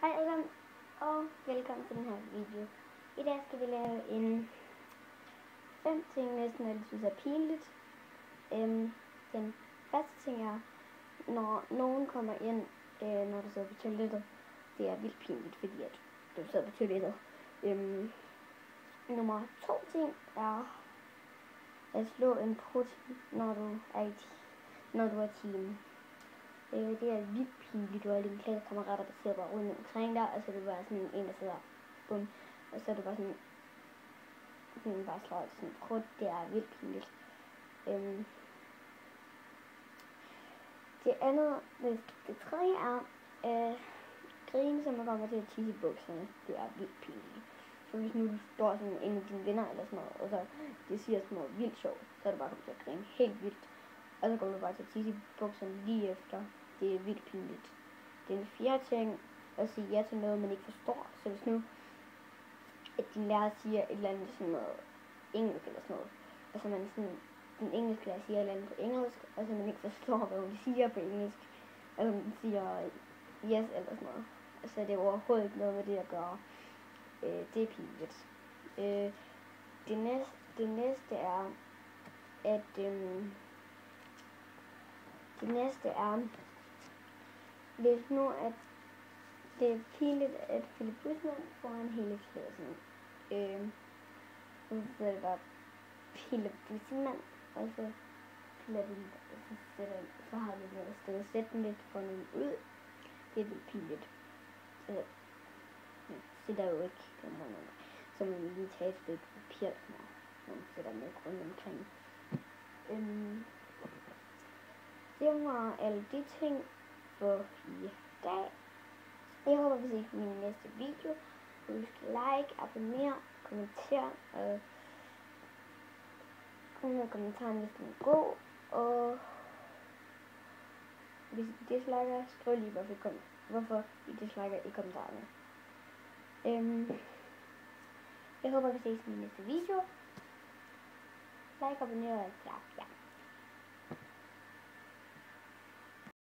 Hej alle sammen, og velkommen til den her video. I dag skal vi lave en 5 ting næsten, jeg synes er pinligt. Den første ting er, når nogen kommer ind, når du sidder på toilettet. Det er vildt pinligt, fordi at du sidder på toilettet. Nummer 2 ting er at slå en prut, når du er team. Det er vildt pinligt. Du har dine klassekammerater, der sidder bare rundt omkring dig, og så er du bare sådan en, der sidder bum, og så er du bare sådan bare slår sådan prut. Det er vildt pinligt. Det tredje er grine, som man kommer til at tisse i bukserne. Det er vildt pinligt. Så hvis nu du står sådan en af dine venner eller sådan noget, og så det siger sådan noget vildt sjovt, så er du bare kommet til at grine helt vildt. Og så går du bare til at tisse i bukserne lige efter. Det er vildt pinligt. Den fjerde ting at sige ja til noget, man ikke forstår. Så hvis nu, at din lærer siger et eller andet sådan noget engelsk eller sådan noget, og så man sådan, den engelske lærer siger et eller andet på engelsk, og så man ikke forstår, hvad hun siger på engelsk, og hun siger yes eller sådan noget. Altså det er overhovedet ikke noget med det at gøre. Det er pinligt. Det næste er, at hvis nu at det er pinligt at Philip Bussmann foran hele klassen. Så er det bare Philip Bussmann, og så har vi noget sted at sætte den lidt for nogen ud. Det er vildt pinligt. Så der er jo ikke så man lige tage et stykke papir, når man sætter med rundt omkring. Det var alle de ting for i dag. Jeg håber, vi ses i min næste video. Husk like, abonner, kommenter, og kom med kommentaren, hvis den er god. Og hvis I disliker, skriv lige, hvorfor I disliker i kommentarerne. Jeg håber, vi ses i min næste video. Like, abonner og ja.